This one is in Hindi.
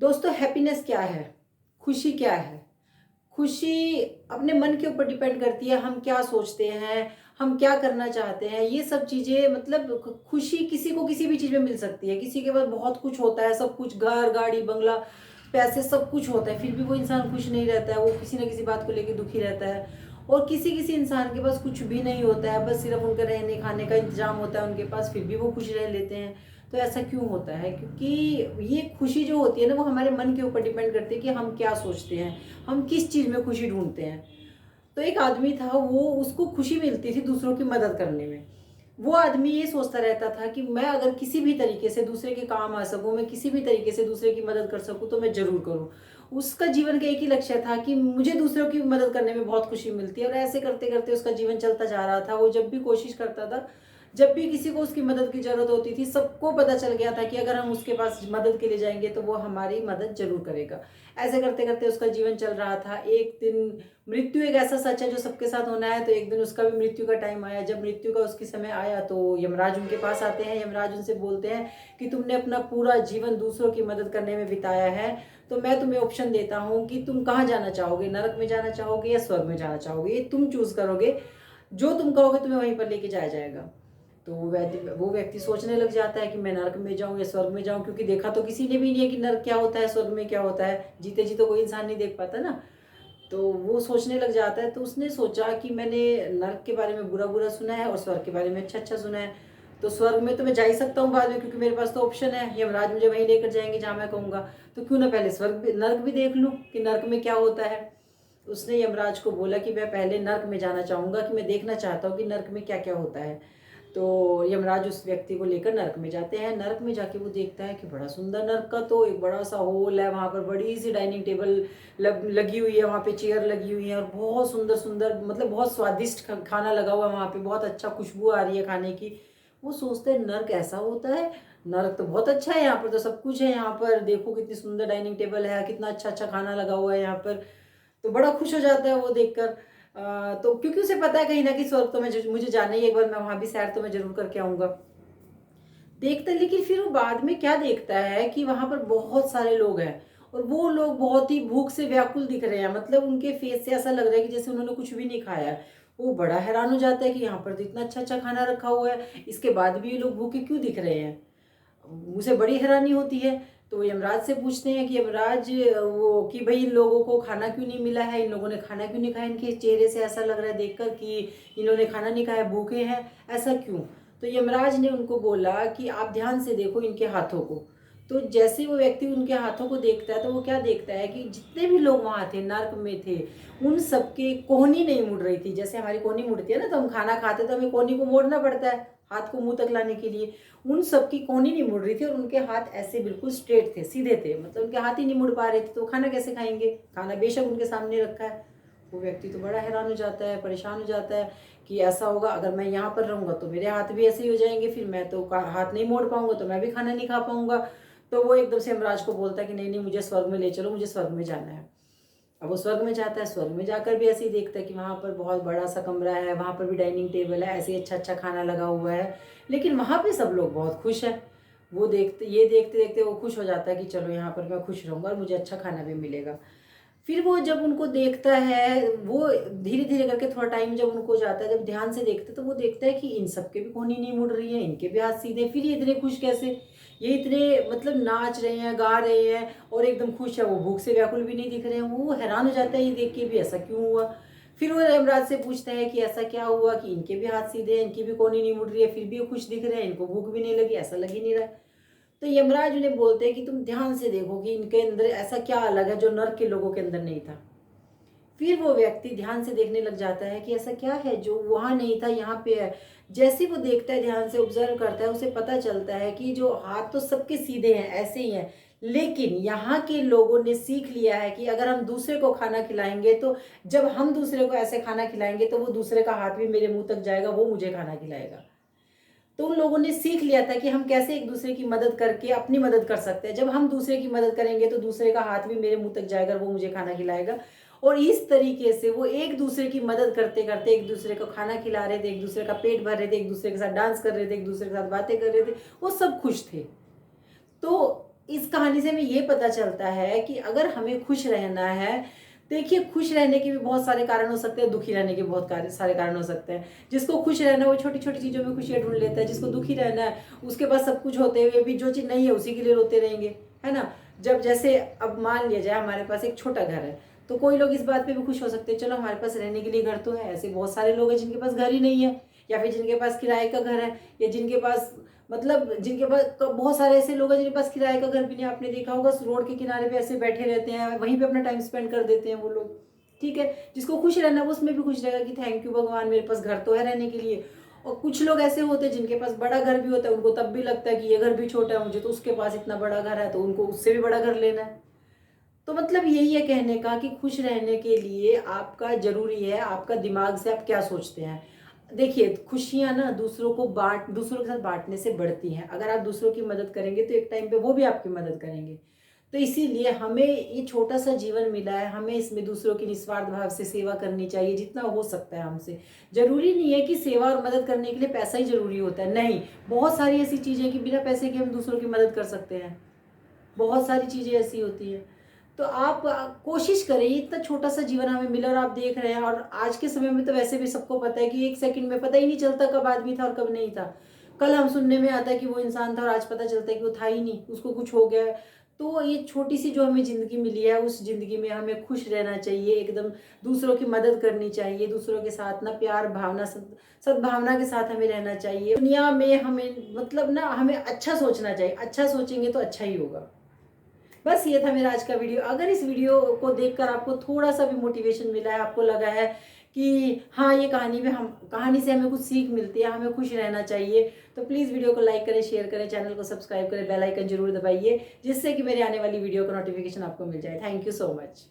दोस्तों हैप्पीनेस क्या है? खुशी क्या है? खुशी अपने मन के ऊपर डिपेंड करती है, हम क्या सोचते हैं, हम क्या करना चाहते हैं, ये सब चीज़ें मतलब खुशी किसी को किसी भी चीज़ में मिल सकती है। किसी के पास बहुत कुछ होता है, सब कुछ घर, गाड़ी, बंगला, पैसे सब कुछ होता है, फिर भी वो इंसान खुश नहीं रहता है, वो किसी न किसी बात को लेके दुखी रहता है। और किसी-किसी इंसान के पास कुछ भी नहीं होता है, बस सिर्फ़ उनका रहने खाने का इंतज़ाम होता है उनके पास, फिर भी वो खुश रह लेते हैं। तो ऐसा क्यों होता है? क्योंकि ये खुशी जो होती है ना, वो हमारे मन के ऊपर डिपेंड करती है कि हम क्या सोचते हैं, हम किस चीज़ में खुशी ढूँढते हैं। तो एक आदमी था, वो उसको खुशी मिलती थी दूसरों की मदद करने में। वो आदमी ये सोचता रहता था कि मैं अगर किसी भी तरीके से दूसरे के काम आ सकूँ, मैं किसी भी तरीके से दूसरे की मदद कर सकूँ तो मैं ज़रूर करूँ। उसका जीवन का एक ही लक्ष्य था कि मुझे दूसरों की मदद करने में बहुत खुशी मिलती है, और ऐसे करते-करते उसका जीवन चलता जा रहा था। वो जब भी कोशिश करता था, जब भी किसी को उसकी मदद की ज़रूरत होती थी, सबको पता चल गया था कि अगर हम उसके पास मदद के लिए जाएँगे तो वो हमारी मदद ज़रूर करेगा। ऐसे करते-करते उसका जीवन चल रहा था। एक दिन मृत्यु एक ऐसा सच है जो सबके साथ होना है, तो एक दिन उसका भी मृत्यु का टाइम आया। जब मृत्यु का उसके समय आया तो यमराज उनके पास आते हैं। यमराज उनसे बोलते हैं कि तुमने अपना पूरा जीवन दूसरों की मदद करने में बिताया है, तो मैं तुम्हें ऑप्शन देता हूँ कि तुम कहाँ जाना चाहोगे? नरक में जाना चाहोगे या स्वर्ग में जाना चाहोगे? ये तुम चूज़ करोगे। जो तुम कहोगे तुम्हें वहीं पर लेके जाया जाएगा। तो वो व्यक्ति सोचने लग जाता है कि मैं नरक में जाऊँ या स्वर्ग में जाऊँ, क्योंकि देखा तो किसी ने भी नहीं है कि नरक क्या होता है, स्वर्ग में क्या होता है। जीते जी तो कोई इंसान नहीं देख पाता ना। तो वो सोचने लग जाता है, तो उसने सोचा कि मैंने नर्क के बारे में बुरा-बुरा सुना है और स्वर्ग के बारे में अच्छा-अच्छा सुना है। तो स्वर्ग में तो मैं जा ही सकता हूँ बाद में, क्योंकि मेरे पास तो ऑप्शन है, यमराज मुझे वहीं लेकर जाएँगे जहाँ मैं कहूँगा। तो क्यों ना पहले स्वर्ग भी नर्क भी देख लूँ कि नर्क में क्या होता है। उसने यमराज को बोला कि मैं पहले नर्क में जाना चाहूँगा, कि मैं देखना चाहता हूँ कि नर्क में क्या-क्या होता है। तो यमराज उस व्यक्ति को लेकर नर्क में जाते हैं। नर्क में जाके वो देखता है कि बड़ा सुंदर, नर्क का तो एक बड़ा-सा हॉल है, वहाँ पर बड़ी-सी डाइनिंग टेबल लगी हुई है, वहाँ पे चेयर लगी हुई है और बहुत सुंदर-सुंदर, मतलब बहुत स्वादिष्ट खाना लगा हुआ है वहाँ पे, बहुत अच्छा खुशबू आ रही है खाने की। वो सोचते हैं नर्क ऐसा होता है? नर्क तो बहुत अच्छा है, यहाँ पर तो सब कुछ है, यहाँ पर देखो कितनी सुंदर डाइनिंग टेबल है, कितना अच्छा-अच्छा खाना लगा हुआ है यहाँ पर। तो बड़ा खुश हो जाता है वो देखकर। तो क्योंकि उसे पता है कहीं न कहीं स्वर्ग तो मुझे जाना ही है, एक बार मैं वहाँ भी सैर तो मैं ज़रूर करके आऊँगा। देखता है, लेकिन फिर वो बाद में क्या देखता है कि वहाँ पर बहुत सारे लोग हैं और वो लोग बहुत ही भूख से व्याकुल दिख रहे हैं, मतलब उनके फेस से ऐसा लग रहा है कि जैसे उन्होंने कुछ भी नहीं खाया है। वो बड़ा हैरान हो जाता है कि यहाँ पर तो इतना अच्छा-अच्छा खाना रखा हुआ है, इसके बाद भी ये लोग भूखे क्यों दिख रहे हैं? मुझे बड़ी हैरानी होती है। तो यमराज से पूछते हैं कि यमराज, वो कि भई इन लोगों को खाना क्यों नहीं मिला है? इन लोगों ने खाना क्यों नहीं खाया? इनके चेहरे से ऐसा लग रहा है देखकर कि इन्होंने खाना नहीं खाया, भूखे हैं, ऐसा क्यों? तो यमराज ने उनको बोला कि आप ध्यान से देखो इनके हाथों को। तो जैसे ही वो व्यक्ति उनके हाथों को देखता है, तो वो क्या देखता है कि जितने भी लोग वहाँ थे, नर्क में थे, उन सबकी कोहनी नहीं मुड़ रही थी। जैसे हमारी कोहनी मुड़ती है ना, तो हम खाना खाते तो हमें कोहनी को मोड़ना पड़ता है, हाथ को मुँह तक लाने के लिए। उन सबकी कोहनी नहीं मुड़ रही थी और उनके हाथ ऐसे बिल्कुल स्ट्रेट थे, सीधे थे, मतलब उनके हाथ ही नहीं मुड़ पा रहे थे, तो खाना कैसे खाएँगे? खाना बेशक उनके सामने रखा है। वो व्यक्ति तो बड़ा हैरान हो जाता है, परेशान हो जाता है कि ऐसा होगा, अगर मैं यहाँ पर रहूँगा तो मेरे हाथ भी ऐसे ही हो जाएँगे, फिर मैं तो का हाथ नहीं मोड़ पाऊँगा, तो मैं भी खाना नहीं खा पाऊँगा। तो वो एकदम से यमराज को बोलता है कि नहीं, नहीं, मुझे स्वर्ग में ले चलो, मुझे स्वर्ग में जाना है। अब वो स्वर्ग में जाता है, स्वर्ग में जाकर भी ऐसे ही देखता है कि वहाँ पर बहुत बड़ा-सा कमरा है, वहाँ पर भी डाइनिंग टेबल है, ऐसे ही अच्छा-अच्छा खाना लगा हुआ है। लेकिन वहाँ पे सब लोग बहुत खुश हैं। वो देखते-देखते वो खुश हो जाता है कि चलो यहाँ पर मैं खुश रहूँगा और मुझे अच्छा खाना भी मिलेगा। फिर वो जब उनको देखता है, वो धीरे-धीरे करके थोड़ा टाइम जब उनको जाता है, जब ध्यान से देखता है, तो वो देखता है कि इन सबके भी कोहनी नहीं मुड़ रही है, इनके भी हाथ सीधे हैं, फिर ये इतने खुश कैसे? ये इतने मतलब नाच रहे हैं, गा रहे हैं और एकदम खुश है, वो भूख से व्याकुल भी नहीं दिख रहे हैं। वो हैरान हो जाता है ये देख के भी, ऐसा क्यों हुआ? फिर वो यमराज से पूछता है कि ऐसा क्या हुआ कि इनके भी हाथ सीधे हैं, इनकी भी कोहनी नहीं मुड़ रही है, फिर भी ये खुश दिख रहे हैं, इनको भूख भी नहीं लगी, ऐसा लग ही नहीं रहा है। तो यमराज उन्हें बोलते हैं कि तुम ध्यान से देखो कि इनके अंदर ऐसा क्या अलग है जो नर्क के लोगों के अंदर नहीं था। फिर वो व्यक्ति ध्यान से देखने लग जाता है कि ऐसा क्या है जो वहाँ नहीं था, यहाँ पे है। जैसे ही वो देखता है, ध्यान से ऑब्जर्व करता है, उसे पता चलता है कि जो हाथ तो सबके सीधे हैं, ऐसे ही हैं। लेकिन यहाँ के लोगों ने सीख लिया है कि अगर हम दूसरे को खाना खिलाएँगे, तो जब हम दूसरे को ऐसे खाना खिलाएँगे, तो वो दूसरे का हाथ भी मेरे मुँह तक जाएगा, वो मुझे खाना खिलाएगा। तो उन लोगों ने सीख लिया था कि हम कैसे एक दूसरे की मदद करके अपनी मदद कर सकते हैं। जब हम दूसरे की मदद करेंगे तो दूसरे का हाथ भी मेरे मुँह तक जाएगा और वो मुझे खाना खिलाएगा। और इस तरीके से वो एक दूसरे की मदद करते-करते एक दूसरे को खाना खिला रहे थे, एक दूसरे का पेट भर रहे थे, एक दूसरे के साथ डांस कर रहे थे, एक दूसरे के साथ बातें कर रहे थे। वो सब खुश थे। तो इस कहानी से हमें ये पता चलता है कि अगर हमें खुश रहना है, देखिए खुश रहने के भी बहुत सारे कारण हो सकते हैं, दुखी रहने के बहुत सारे कारण हो सकते हैं। जिसको खुश रहना है वो छोटी छोटी चीज़ों में खुशियाँ ढूंढ लेता है, जिसको दुखी रहना है उसके पास सब कुछ होते हुए भी जो चीज़ नहीं है उसी के लिए रोते रहेंगे, है ना। जब जैसे अब मान लिया जाए हमारे पास एक छोटा घर है, तो कोई लोग इस बात पे भी खुश हो सकते हैं, चलो हमारे पास रहने के लिए घर तो है। ऐसे बहुत सारे लोग हैं जिनके पास घर ही नहीं है, या फिर जिनके पास किराए का घर है, या जिनके पास मतलब जिनके पास बहुत सारे ऐसे लोग हैं जिनके पास किराए का घर भी नहीं। आपने देखा होगा रोड के किनारे पे ऐसे बैठे रहते हैं, वहीं पे अपना टाइम स्पेंड कर देते हैं वो लोग। ठीक है, जिसको खुश रहना है वो उसमें भी खुश रहेगा कि थैंक यू भगवान, मेरे पास घर तो है रहने के लिए। और कुछ लोग ऐसे होते हैं जिनके पास बड़ा घर भी होता है, उनको तब भी लगता है कि ये घर भी छोटा है, मुझे तो उसके पास इतना बड़ा घर है, तो उनको उससे भी बड़ा घर लेना है। तो मतलब यही है कहने का कि खुश रहने के लिए आपका जरूरी है आपका दिमाग से आप क्या सोचते हैं। देखिए खुशियां ना दूसरों के साथ बांटने से बढ़ती हैं। अगर आप दूसरों की मदद करेंगे तो एक टाइम पे वो भी आपकी मदद करेंगे। तो इसीलिए हमें ये छोटा सा जीवन मिला है, हमें इसमें दूसरों की निस्वार्थ भाव से सेवा करनी चाहिए जितना हो सकता है हमसे। जरूरी नहीं है कि सेवा और मदद करने के लिए पैसा ही जरूरी होता है, नहीं। बहुत सारी ऐसी चीजें कि बिना पैसे के हम दूसरों की मदद कर सकते हैं। बहुत सारी चीजें ऐसी होती हैं। तो आप कोशिश करें, इतना छोटा सा जीवन हमें मिला और आप देख रहे हैं। और आज के समय में तो वैसे भी सबको पता है कि एक सेकंड में पता ही नहीं चलता कब आदमी था और कब नहीं था। कल हम सुनने में आता है कि वो इंसान था और आज पता चलता है कि वो था ही नहीं, उसको कुछ हो गया है। तो ये छोटी सी जो हमें जिंदगी मिली है, उस जिंदगी में हमें खुश रहना चाहिए एकदम। दूसरों की मदद करनी चाहिए, दूसरों के साथ ना प्यार भावना सद्भावना के साथ हमें रहना चाहिए। दुनिया में हमें मतलब ना हमें अच्छा सोचना चाहिए, अच्छा सोचेंगे तो अच्छा ही होगा। बस ये था मेरा आज का वीडियो। अगर इस वीडियो को देखकर आपको थोड़ा सा भी मोटिवेशन मिला है, आपको लगा है कि हाँ ये कहानी से हमें कुछ सीख मिलती है, हमें खुश रहना चाहिए, तो प्लीज़ वीडियो को लाइक करें, शेयर करें, चैनल को सब्सक्राइब करें, बेल आइकन जरूर दबाइए, जिससे कि मेरे आने वाली वीडियो का नोटिफिकेशन आपको मिल जाए। Thank you so much.